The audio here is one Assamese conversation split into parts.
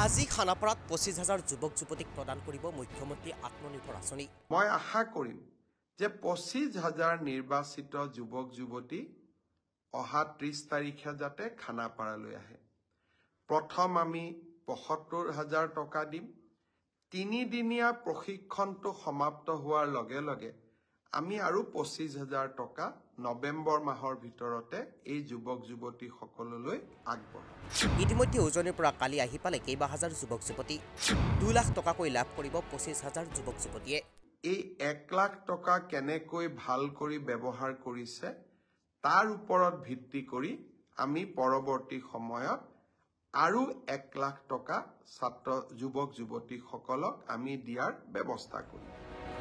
আজি খানাপাৰাত ২৫,০০০ যুৱক যুৱতীক প্ৰদান কৰিব মুখ্যমন্ত্ৰী আত্মনিৰ্ভৰ আঁচনি। মই আশা কৰিম যে ২৫,০০০ নিৰ্বাচিত যুৱক যুৱতী অহা ৩০ তাৰিখে যাতে খানাপাৰালৈ আহে। প্ৰথম আমি ৭৫,০০০ টকা দিম। ৩ দিনীয়া প্ৰশিক্ষণটো সমাপ্ত হোৱাৰ লগে লগে আমি আৰু ২৫,০০০ টকা নৱেম্বৰ মাহৰ ভিতৰতে এই যুৱক যুৱতীসকললৈ আগবঢ়াম। ইতিমধ্যে উজনিৰ পৰা কালি আহি পালে কেইবা হাজাৰ যুৱক যুৱতী। ২ লাখ টকাকৈ লাভ কৰিব ২৫,০০০ যুৱক যুৱতীয়ে। এই ১ লাখ টকা কেনেকৈ ভাল কৰি ব্যৱহাৰ কৰিছে তাৰ ওপৰত ভিত্তি কৰি আমি পৰৱৰ্তী সময়ত আৰু ১ লাখ টকা যুৱক যুৱতীসকলক আমি দিয়াৰ ব্যৱস্থা কৰিম।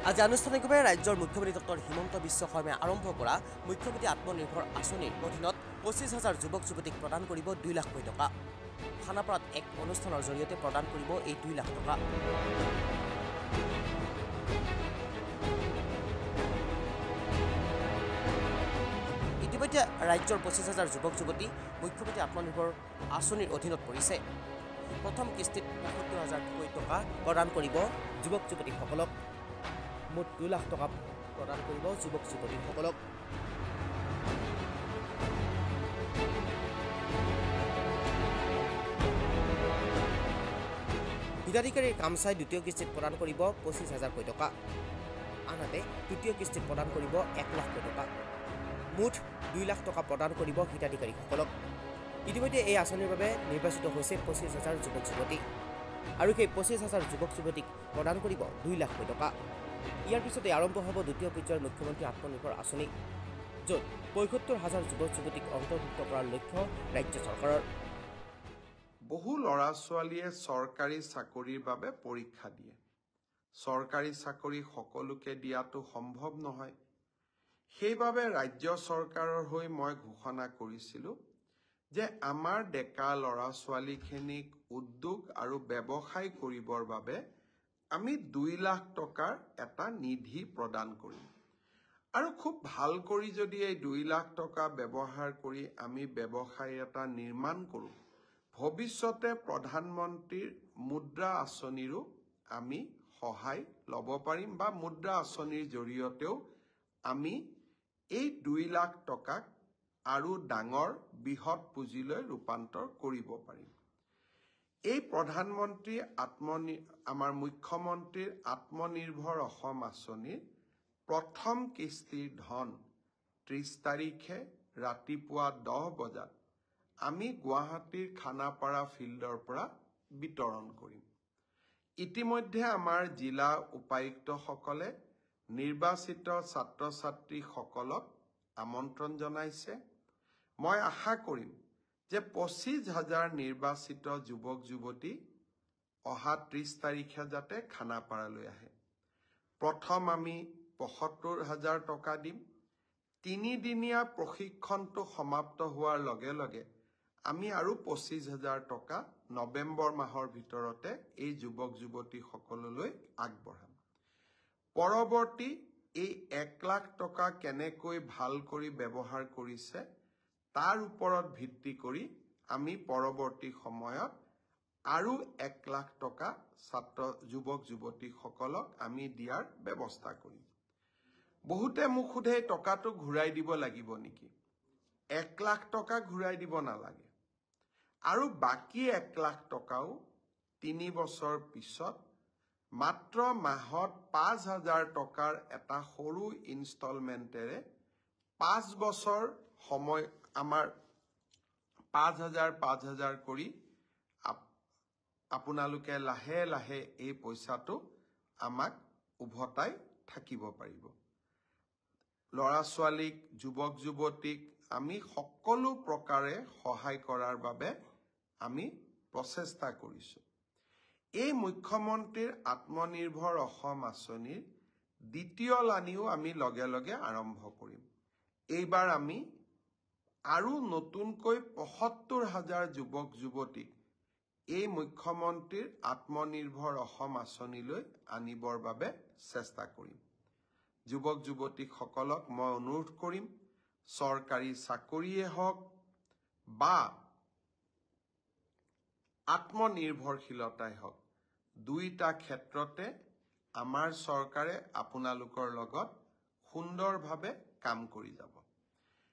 আজি আনুষ্ঠানিকভাৱে ৰাজ্যৰ মুখ্যমন্ত্ৰী ডক্টৰ হিমন্ত বিশ্ব শৰ্মাই আৰম্ভ কৰা মুখ্যমন্ত্ৰী আত্মনিৰ্ভৰ আঁচনিৰ অধীনত ২৫,০০০ যুৱক যুৱতীক প্ৰদান কৰিব ২ লাখকৈ টকা। খানাপাৰাত এক অনুষ্ঠানৰ জৰিয়তে প্ৰদান কৰিব এই ২ লাখ টকা। ইতিমধ্যে ৰাজ্যৰ ২৫,০০০ যুৱক যুৱতী মুখ্যমন্ত্ৰী আত্মনিৰ্ভৰ আঁচনিৰ অধীনত পৰিছে। প্ৰথম কিস্তিত ৭৫,০০০ টকা প্ৰদান কৰিব যুৱক যুৱতীসকলক। মুঠ ২ লাখ টকা প্ৰদান কৰিব যুৱক যুৱতীসকলক। হিতাধিকাৰীৰ কাম চাই দ্বিতীয় কিস্তিত প্ৰদান কৰিব ২৫,০০০ টকা। আনহাতে তৃতীয় কিস্তিত প্ৰদান কৰিব ১ লাখকৈ টকা। মুঠ ২ লাখ টকা প্ৰদান কৰিব হিতাধিকাৰীসকলক। ইতিমধ্যে এই আঁচনিৰ বাবে নিৰ্বাচিত হৈছে ২৫,০০০ যুৱক যুৱতী আৰু সেই ২৫,০০০ যুৱক যুৱতীক প্ৰদান কৰিব ২ লাখকৈ টকা। ইয়াৰ পিছতে আৰম্ভ হ'ব দ্বিতীয় পৰ্যায়ৰ মুখ্যমন্ত্ৰী আত্মনিৰ্ভৰ আঁচনি, য'ত ৭৫,০০০ যুৱক যুৱতীক অন্তৰ্ভুক্ত কৰাৰ লক্ষ্য ৰাজ্য চৰকাৰৰ। বহু ল'ৰা ছোৱালীয়ে চৰকাৰী চাকৰিৰ বাবে পৰীক্ষা দিয়ে। চৰকাৰী চাকৰি সকলোকে দিয়াটো সম্ভৱ নহয়। সেইবাবে ৰাজ্য চৰকাৰৰ হৈ মই ঘোষণা কৰিছিলোঁ যে আমাৰ ডেকা ল'ৰা ছোৱালীখিনিক উদ্যোগ আৰু ব্যৱসায় কৰিবৰ বাবে আমি ২ লাখ টকাৰ এটা নিধি প্ৰদান কৰিম। আৰু খুব ভাল কৰি যদি এই ২ লাখ টকা ব্যৱহাৰ কৰি আমি ব্যৱসায় এটা নিৰ্মাণ কৰোঁ, ভৱিষ্যতে প্ৰধানমন্ত্ৰীৰ মুদ্ৰা আঁচনিৰো আমি সহায় ল'ব পাৰিম বা মুদ্ৰা আঁচনিৰ জৰিয়তেও আমি এই ২ লাখ টকাক আৰু ডাঙৰ বৃহৎ পুঁজিলৈ ৰূপান্তৰ কৰিব পাৰিম। এই প্ৰধানমন্ত্ৰী আমাৰ মুখ্যমন্ত্ৰীৰ আত্মনিৰ্ভৰ অসম আঁচনিৰ প্ৰথম কিস্তিৰ ধন ৩০ তাৰিখে ৰাতিপুৱা ১০ বজাত আমি গুৱাহাটীৰ খানাপাৰা ফিল্ডৰ পৰা বিতৰণ কৰিম। ইতিমধ্যে আমাৰ জিলা উপায়ুক্তসকলে নিৰ্বাচিত ছাত্ৰ ছাত্ৰীসকলক আমন্ত্ৰণ জনাইছে। মই আশা কৰিম যে ২৫,০০০ নিৰ্বাচিত যুৱক যুৱতী অহা ৩০ তাৰিখে যাতে খানাপাৰালৈ আহে। প্ৰথম আমি ৭৫,০০০ টকা দিম। ৩ দিনীয়া প্ৰশিক্ষণটো সমাপ্ত হোৱাৰ লগে লগে আমি আৰু ২৫,০০০ টকা নৱেম্বৰ মাহৰ ভিতৰতে এই যুৱক যুৱতীসকললৈ আগবঢ়াম। পৰৱৰ্তী এই ১ লাখ টকা কেনেকৈ ভাল কৰি ব্যৱহাৰ কৰিছে তাৰ ওপৰত ভিত্তি কৰি আমি পৰৱৰ্তী সময়ত আৰু ১ লাখ টকা যুৱক যুৱতীসকলক আমি দিয়াৰ ব্যৱস্থা কৰিম। বহুতে মোক সোধে টকাটো ঘূৰাই দিব লাগিব নেকি? ১ লাখ টকা ঘূৰাই দিব নালাগে। আৰু বাকী ১ লাখ টকাও ৩ বছৰ পিছত মাত্ৰ মাহত ৫,০০০ টকাৰ এটা সৰু ইনষ্টলমেণ্টেৰে ৫ বছৰ সময় আমাৰ ৫,০০০ কৰি আপোনালোকে লাহে লাহে এই পইচাটো আমাক উভতাই থাকিব পাৰিব। ল'ৰা ছোৱালীক যুৱক যুৱতীক আমি সকলো প্ৰকাৰে সহায় কৰাৰ বাবে আমি প্ৰচেষ্টা কৰিছোঁ। এই মুখ্যমন্ত্ৰীৰ আত্মনিৰ্ভৰ অসম আঁচনিৰ দ্বিতীয় লানিও আমি লগে লগে আৰম্ভ কৰিম। এইবাৰ আমি আৰু নতুনকৈ ৭৫,০০০ যুৱক যুৱতীক এই মুখ্যমন্ত্ৰীৰ আত্মনিৰ্ভৰ অসম আঁচনিলৈ আনিবৰ বাবে চেষ্টা কৰিম। যুৱক যুৱতীসকলক মই অনুৰোধ কৰিম, চৰকাৰী চাকৰিয়ে হওক বা আত্মনিৰ্ভৰশীলতাই হওক, দুইটা ক্ষেত্ৰতে আমাৰ চৰকাৰে আপোনালোকৰ লগত সুন্দৰভাৱে কাম কৰি যাব।